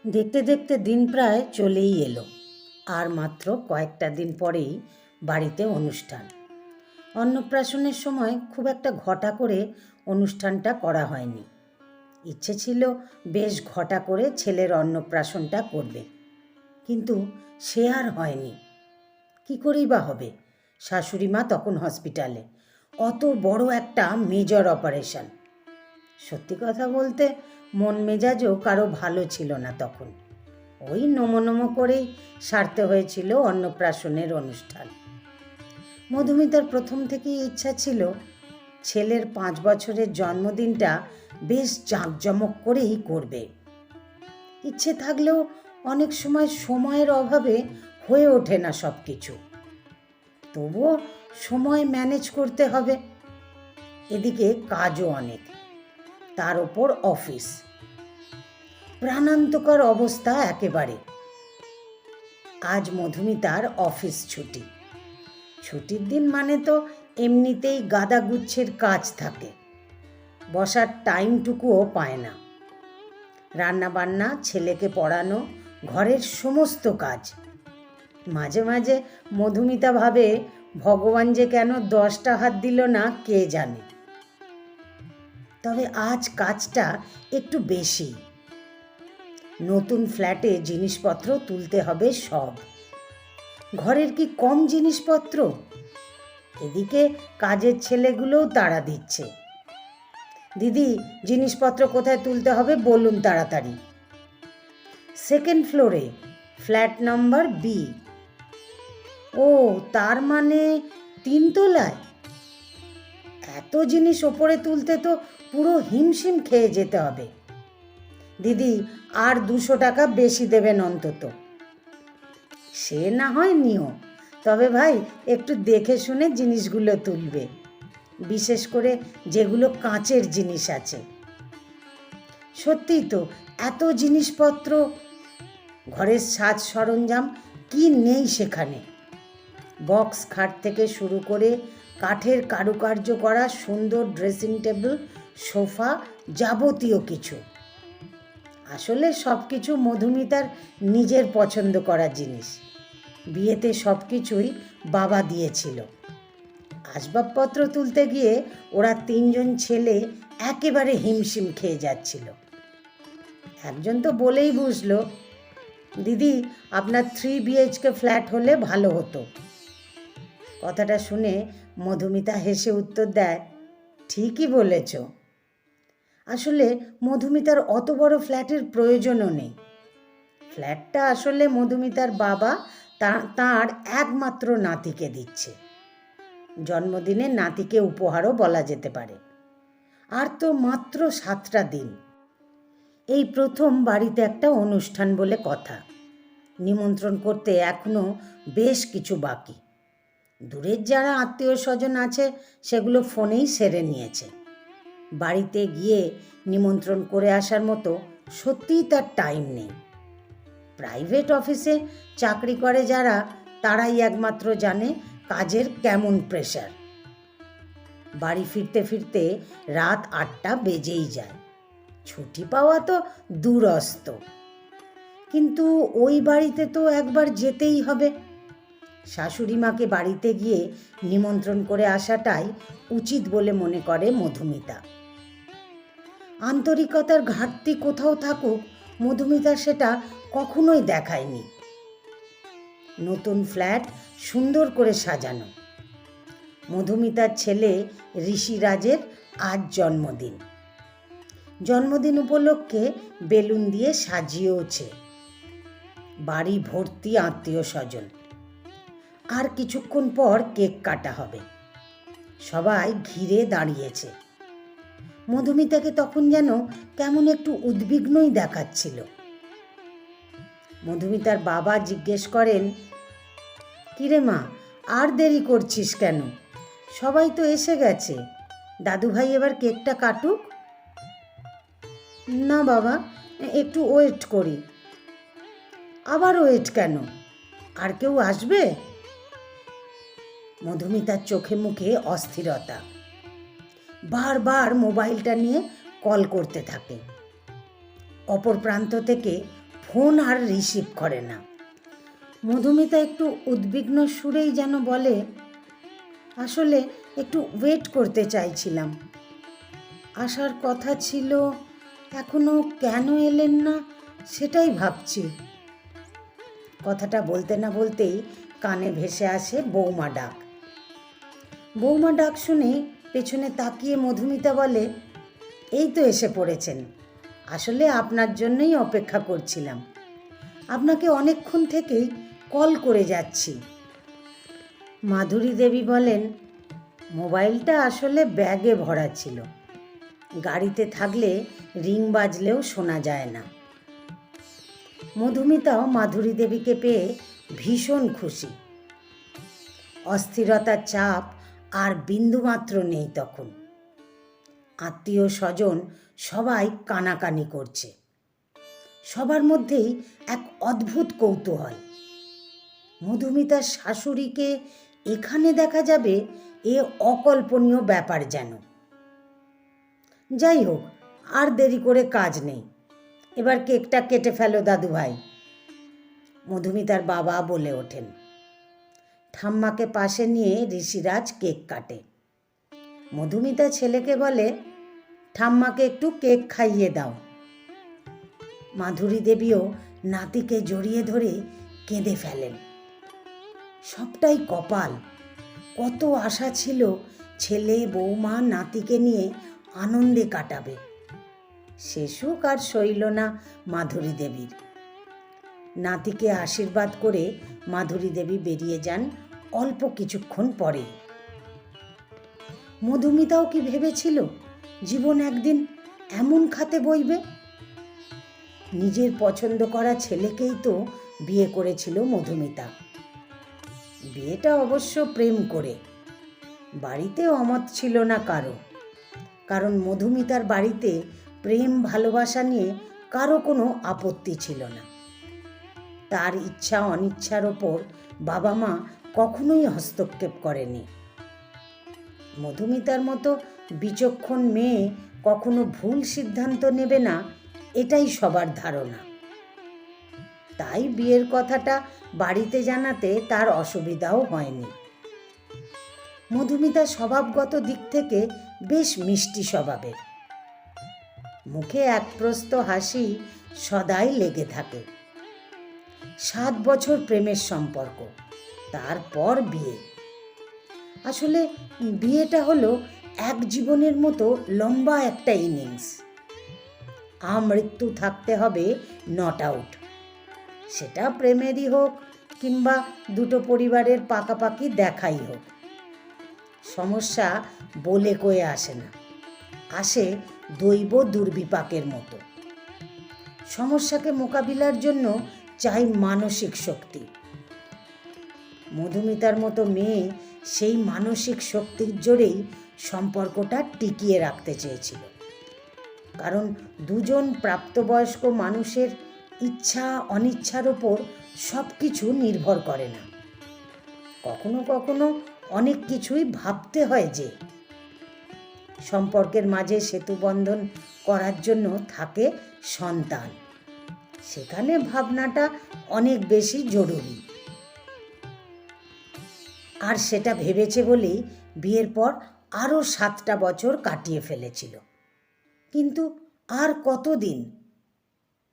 দেখতে দেখতে দিন প্রায় চলেই এলো। আর মাত্র কয়েকটা দিন পরেই বাড়িতে অনুষ্ঠান। অন্নপ্রাশনের সময় খুব একটা ঘটা করে অনুষ্ঠানটা করা হয়নি। ইচ্ছে ছিল বেশ ঘটা করে ছেলের অন্নপ্রাশনটা করবে, কিন্তু সে আর হয়নি। কি করেই বা হবে? শাশুড়ি মা তখন হসপিটালে, অত বড় একটা মেজর অপারেশন। সত্যি কথা বলতে মন মেজাজও কারো ভালো ছিল না তখন। ওই নমো নমো করেই সারতে হয়েছিল অন্নপ্রাশনের অনুষ্ঠান। মধুমিতার প্রথম থেকেই ইচ্ছা ছিল ছেলের 5 বছরের জন্মদিনটা বেশ জাঁকজমক করেই করবে। ইচ্ছে থাকলেও অনেক সময় সময়ের অভাবে হয়ে ওঠে না সব কিছু। তবুও সময় ম্যানেজ করতে হবে। এদিকে কাজও অনেক, তার ওপর অফিস। প্রাণান্তকর অবস্থা একেবারে। আজ মধুমিতার অফিস ছুটি। ছুটির দিন মানে তো এমনিতেই গাদাগুচ্ছের কাজ থাকে, বসার টাইমটুকুও পায় না। রান্নাবান্না, ছেলেকে পড়ানো, ঘরের সমস্ত কাজ। মাঝে মাঝে মধুমিতা ভাবে ভগবান যে কেন 10টা হাত দিল না কে জানে। তবে আজ কাজটা একটু বেশি। নতুন ফ্ল্যাটে জিনিসপত্র তুলতে হবে সব। ঘরের কি কম জিনিসপত্র? এদিকে কাজের ছেলেগুলোও তাড়া দিচ্ছে, দিদি জিনিসপত্র কোথায় তুলতে হবে বলুন তাড়াতাড়ি। 2nd ফ্লোরে, ফ্ল্যাট নাম্বার বি। ও, তার মানে 3 তলায়? এত জিনিস ওপরে তুলতে তো পুরো হিমশিম খেয়ে যেতে হবে। দিদি আর 200 টাকা বেশি দেবেন অন্তত। সে না হয় নিও, তবে ভাই একটু দেখে শুনে জিনিসগুলো তুলবে, বিশেষ করে যেগুলো কাঁচের জিনিস আছে। সত্যিই তো এত জিনিসপত্র, ঘরের সাজ সরঞ্জাম কি নেই সেখানে। বক্স খাট থেকে শুরু করে কাঠের কারুকার্য করা সুন্দর ড্রেসিং টেবিল, সোফা, যাবতীয় কিছু। আসলে সব কিছু মধুমিতার নিজের পছন্দ করা জিনিস। বিয়েতে সব কিছুই বাবা দিয়েছিল। আসবাবপত্র তুলতে গিয়ে ওরা 3 জন ছেলে একেবারে হিমশিম খেয়ে যাচ্ছিল। একজন তো বলেই বুঝলো, দিদি আপনার 3 BHK ফ্ল্যাট হলে ভালো হতো। কথাটা শুনে মধুমিতা হেসে উত্তর দেয়, ঠিকই বলেছ। আসলে মধুমিতার অত বড় ফ্ল্যাটের প্রয়োজনও নেই। ফ্ল্যাটটা আসলে মধুমিতার বাবা তার একমাত্র নাতিকে দিচ্ছে। জন্মদিনে নাতিকে উপহারও বলা যেতে পারে। আর তো মাত্র 7টা দিন। এই প্রথম বাড়িতে একটা অনুষ্ঠান বলে কথা। নিমন্ত্রণ করতে এখনো বেশ কিছু বাকি। দূরের যারা আত্মীয় স্বজন আছে সেগুলো ফোনেই সেরে নিয়েছে। বাড়িতে গিয়ে নিমন্ত্রণ করে আসার মতো সত্যিই তার টাইম নেই। প্রাইভেট অফিসে চাকরি করে যারা, তারাই একমাত্র জানে কাজের কেমন প্রেশার। বাড়ি ফিরতে ফিরতে রাত 8টা বেজেই যায়। ছুটি পাওয়া তো দুরস্ত, কিন্তু ওই বাড়িতে তো একবার যেতেই হবে। শাশুড়ি মাকে বাড়িতে গিয়ে নিমন্ত্রণ করে আসাটাই উচিত বলে মনে করে মধুমিতা। আন্তরিকতার ঘাটতি কোথাও থাকুক, মধুমিতা সেটা কখনোই দেখায়নি। নতুন ফ্ল্যাট সুন্দর করে সাজানো। মধুমিতার ছেলে ঋষিরাজের আজ জন্মদিন। জন্মদিন উপলক্ষে বেলুন দিয়ে সাজিয়েওছে। বাড়ি ভর্তি আত্মীয় স্বজন। আর কিছুক্ষণ পর কেক কাটা হবে। সবাই ঘিরে দাঁড়িয়েছে। মধুমিতাকে তখন যেন কেমন একটু উদ্বিগ্নই দেখাচ্ছিল। মধুমিতার বাবা জিজ্ঞেস করেন, কিরে মা, আর দেরি করছিস কেন? সবাই তো এসে গেছে, দাদুভাই এবার কেকটা কাটুক। না বাবা, একটু ওয়েট করি। আবার ওয়েট কেন? আর কেউ আসবে? মধুমিতার চোখে মুখে অস্থিরতা। বারবার মোবাইলটা নিয়ে কল করতে থাকে। অপর প্রান্ত থেকে ফোন আর রিসিভ করে না। মধুমিতা একটু উদ্বিগ্ন সুরেই যেন বলে, আসলে একটু ওয়েট করতে চাইছিলাম, আসার কথা ছিল, এখনো কেন এলেন না সেটাই ভাবছি। কথাটা বলতে না বলতেই কানে ভেসে আসে বৌমা ডাক। বৌমা ডাক শুনে পেছনে তাকিয়ে মধুমিতা বলে, এই তো এসে পড়েছেন, আসলে আপনার জন্যই অপেক্ষা করছিলাম, আপনাকে অনেকক্ষণ থেকেই কল করে যাচ্ছি। মাধুরী দেবী বলেন, মোবাইলটা আসলে ব্যাগে ভরা ছিল, গাড়িতে থাকলে রিং বাজলেও শোনা যায় না। মধুমিতাও মাধুরী দেবীকে পেয়ে ভীষণ খুশি। অস্থিরতার চাপ আর বিন্দুমাত্র নেই তখন। আত্মীয় স্বজন সবাই কানাকানি করছে, সবার মধ্যেই এক অদ্ভুত কৌতূহল। মধুমিতার শাশুড়িকে এখানে দেখা যাবে, এ অকল্পনীয় ব্যাপার যেন। যাই হোক, আর দেরি করে কাজ নেই, এবার কেকটা কেটে ফেলো দাদু ভাই, মধুমিতার বাবা বলে ওঠেন। ঠাম্মাকে পাশে নিয়ে ঋষিরাজ কেক কাটে। মধুমিতা ছেলেকে বলে, ঠাম্মাকে একটু কেক খাইয়ে দাও। মাধুরী দেবীও নাতিকে জড়িয়ে ধরে কেঁদে ফেলেন। সবটাই কপাল, কত আশা ছিল ছেলে বৌমা নাতিকে নিয়ে আনন্দে কাটাবে, সে সুখ আর সইল না মাধুরী দেবীর। নাতিকে আশীর্বাদ করে মাধুরী দেবী বেরিয়ে যান অল্প কিছুক্ষণ পরে। মধুমিতাও কি ভেবেছিল জীবন একদিন এমন খাতে বইবে? নিজের পছন্দ করা ছেলেকেই তো বিয়ে করেছিল মধুমিতা। বিয়েটা অবশ্য প্রেম করে, বাড়িতে অমত ছিল না কারো, কারণ মধুমিতার বাড়িতে প্রেম ভালোবাসা নিয়ে কারো কোনো আপত্তি ছিল না। তার ইচ্ছা অনিচ্ছার ওপর বাবা মা কখনোই হস্তক্ষেপ করেনি। মধুমিতার মতো বিচক্ষণ মেয়ে কখনো ভুল সিদ্ধান্ত নেবে না, এটাই সবার ধারণা। তাই বিয়ের কথাটা বাড়িতে জানাতে তার অসুবিধাও হয়নি। মধুমিতা স্বভাবগত দিক থেকে বেশ মিষ্টি স্বভাবের, মুখে এক প্রস্থ হাসি সদাই লেগে থাকে। 7 বছর প্রেমের সম্পর্ক, তারপর বিয়ে। আসলে বিয়েটা হলো এক জীবনের মতো লম্বা একটা ইনিংস। আমৃত্যু থাকতে হবে নট আউট, সেটা প্রেমেরই হোক কিংবা দুটো পরিবারের পাকাপাকি দেখাই হোক। সমস্যা বলে কয়ে আসে না, আসে দৈব দুর্বিপাকের মতো। সমস্যাকে মোকাবিলার জন্য চাই মানসিক শক্তি। মধুমিতার মতো মেয়ে সেই মানসিক শক্তির জোরেই সম্পর্কটা টিকিয়ে রাখতে চেয়েছিল। কারণ দুজন প্রাপ্তবয়স্ক মানুষের ইচ্ছা অনিচ্ছার ওপর সব কিছু নির্ভর করে না। কখনো কখনো অনেক কিছুই ভাবতে হয় যে। সম্পর্কের মাঝে সেতুবন্ধন করার জন্য থাকে সন্তান, সেখানে ভাবনাটা অনেক বেশি জরুরি। আর সেটা ভেবেছে বলেই বিয়ের পর আরও 7টা বছর কাটিয়ে ফেলেছিল। কিন্তু আর কতদিন?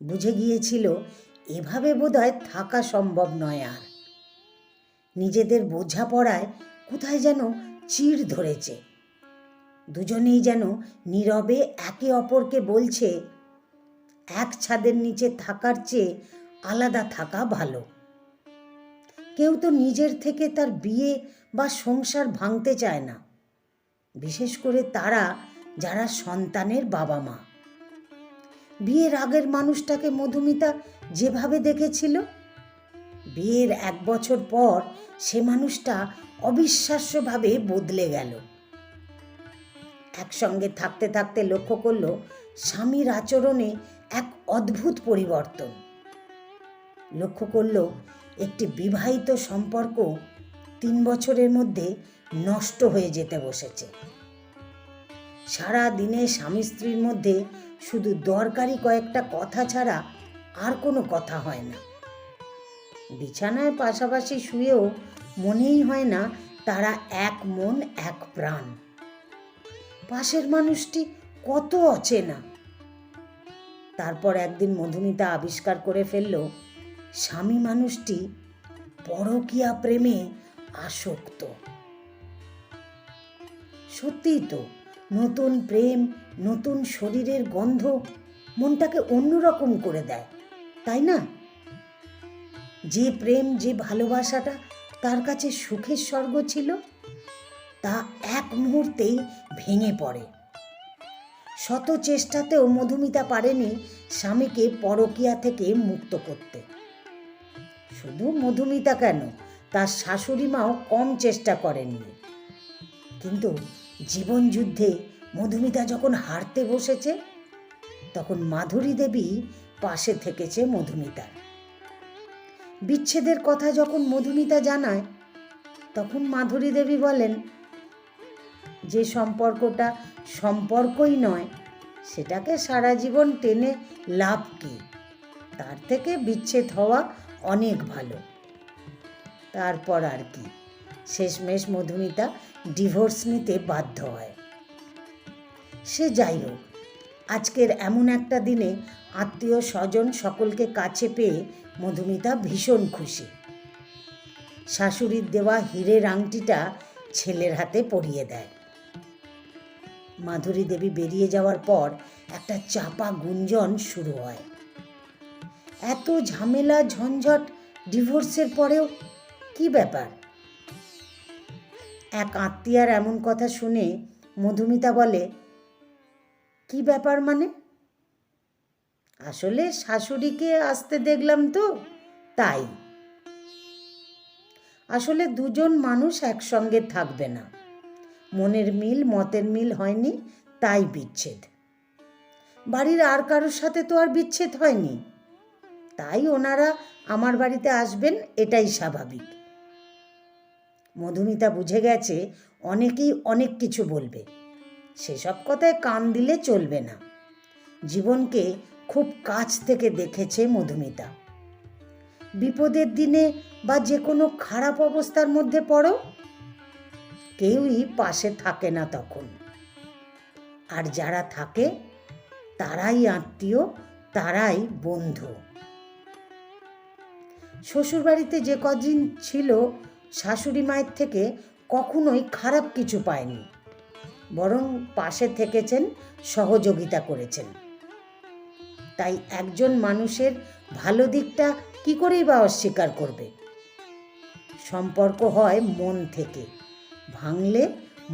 বুঝে গিয়েছিল এভাবে বোধহয় থাকা সম্ভব নয় আর। নিজেদের বোঝাপড়ায় কোথায় যেন চিড় ধরেছে। দুজনেই যেন নীরবে একে অপরকে বলছে, এক ছাদের নিচে থাকার চেয়ে আলাদা থাকা ভালো। কেউ তো নিজের থেকে তার বিয়ে বা সংসার ভাঙতে চায় না, বিশেষ করে তারা যারা সন্তানের বাবা মা। বিয়ের আগের মানুষটাকে মধুমিতা যেভাবে দেখেছিল, বিয়ের 1 বছর পর সে মানুষটা অবিশ্বাস্যভাবে বদলে গেল। একসঙ্গে থাকতে থাকতে লক্ষ্য করলো স্বামীর আচরণে এক অদ্ভুত পরিবর্তন। লক্ষ্য করলো একটি বিবাহিত সম্পর্ক 3 বছরের মধ্যে নষ্ট হয়ে যেতে বসেছে। সারা দিনে স্বামী স্ত্রীর মধ্যে শুধু দরকারি কয়েকটা কথা ছাড়া আর কোনো কথা হয় না। বিছানায় পাশাপাশি শুয়েও মনেই হয় না তারা এক মন এক প্রাণ। পাশের মানুষটি কত অচেনা। তারপর একদিন মধুমিতা আবিষ্কার করে ফেলল, স্বামী মানুষটি পরকীয়া প্রেমে আসক্ত। সত্যিই তো, নতুন প্রেম, নতুন শরীরের গন্ধ মনটাকে অন্যরকম করে দেয়, তাই না? যে প্রেম, যে ভালোবাসাটা তার কাছে সুখের স্বর্গ ছিল, তা এক মুহূর্তেই ভেঙে পড়ে। শত চেষ্টাতেও মধুমিতা পারেনি স্বামীকে পরকীয়া থেকে মুক্ত করতে। শুধু মধুমিতা কেন, তার শাশুড়ি মাও কম চেষ্টা করেননি। কিন্তু জীবন যুদ্ধে মধুমিতা যখন হারতে বসেছে, তখন মাধুরী দেবী পাশে থেকেছে মধুমিতার। বিচ্ছেদের কথা যখন মধুমিতা জানায়, তখন মাধুরী দেবী বলেন, যে সম্পর্কটা সম্পর্কই নয়, সেটাকে সারা জীবন টেনে লাভ কি? তার থেকে বিচ্ছেদ হওয়া অনেক ভালো। তারপর আর কি, শেষমেশ মধুমিতা ডিভোর্স নিতে বাধ্য হয়। সে যাই হোক, আজকের এমন একটা দিনে আত্মীয় স্বজন সকলকে কাছে পেয়ে মধুমিতা ভীষণ খুশি। শাশুড়ির দেওয়া হীরের আংটিটা ছেলের হাতে পরিয়ে দেয়। মাধুরী দেবী বেরিয়ে যাওয়ার পর একটা চাপা গুঞ্জন শুরু হয়। এত ঝামেলা ঝঞ্ঝট ডিভোর্সের পরেও কি ব্যাপার? এক আত্মীয়ার এমন কথা শুনে মধুমিতা বলে, কি ব্যাপার মানে? আসলে শাশুড়িকে আসতে দেখলাম তো, তাই। আসলে দুজন মানুষ একসঙ্গে থাকবে না, মনের মিল মতের মিল হয়নি, তাই বিচ্ছেদ। বাড়ির আর কারোর সাথে তো আর বিচ্ছেদ হয়নি, তাই ওনারা আমার বাড়িতে আসবেন, এটাই স্বাভাবিক। মধুমিতা বুঝে গেছে অনেকেই অনেক কিছু বলবে, সেসব কথায় কান দিলে চলবে না। জীবনকে খুব কাছ থেকে দেখেছে মধুমিতা। বিপদের দিনে বা যে কোনো খারাপ অবস্থার মধ্যে পড়ো, কেউই পাশে থাকে না তখন। আর যারা থাকে তারাই আত্মীয়, তারাই বন্ধু। শ্বশুরবাড়িতে যে কদিন ছিল, শাশুড়ি মায়ের থেকে কখনোই খারাপ কিছু পায়নি, বরং পাশে থেকেছেন, সহযোগিতা করেছেন। তাই একজন মানুষের ভালো দিকটা কি করেই বা অস্বীকার করবে? সম্পর্ক হয় মন থেকে, ভাঙলে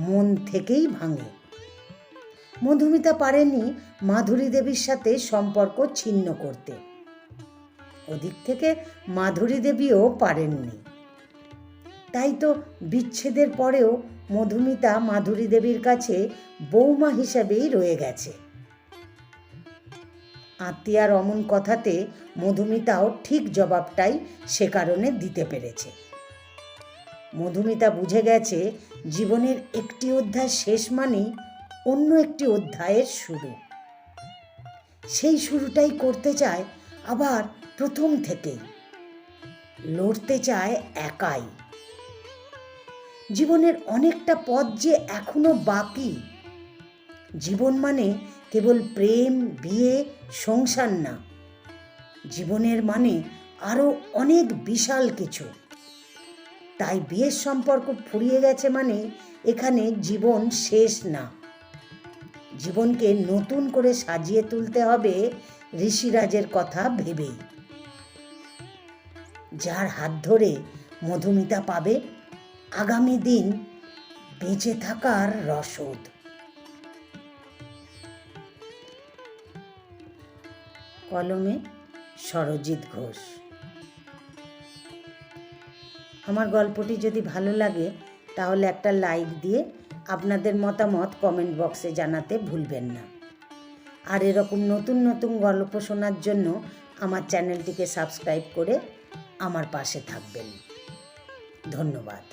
মন থেকেই ভাঙে। মধুমিতা পারেনি মাধুরী দেবীর সাথে সম্পর্ক ছিন্ন করতে, ওদিক থেকে মাধুরী দেবীও পারেননি। তাই তো বিচ্ছেদের পরেও মধুমিতা মাধুরী দেবীর কাছে বৌমা হিসাবেই রয়ে গেছে। আত্মীয়ার অমন কথাতে মধুমিতাও ঠিক জবাবটাই সে কারণে দিতে পেরেছে। মধুমিতা বুঝে গেছে জীবনের একটি অধ্যায় শেষ মানেই অন্য একটি অধ্যায়ের শুরু। সেই শুরুটাই করতে চায় আবার প্রথম থেকেই, লড়তে চায় একাই। জীবনের অনেকটা পথ যে এখনো বাকি। জীবন মানে কেবল প্রেম, বিয়ে, সংসার না, জীবনের মানে আরো অনেক বিশাল কিছু। তাই বিয়ের সম্পর্ক ফুরিয়ে গেছে মানে এখানে জীবন শেষ না। জীবনকে নতুন করে সাজিয়ে তুলতে হবে ঋষিরাজের কথা ভেবেই। যার হাত ধরে মধুমিতা পাবে আগামী দিন বেঁচে থাকার রসদ। কলমে সরজিৎ ঘোষ। আমার গল্পটি যদি ভালো লাগে তাহলে একটা লাইক দিয়ে আপনাদের মতামত কমেন্ট বক্সে জানাতে ভুলবেন না। আর এরকম নতুন নতুন গল্প শোনার জন্য আমার চ্যানেলটিকে সাবস্ক্রাইব করে আমার পাশে থাকবেন। ধন্যবাদ।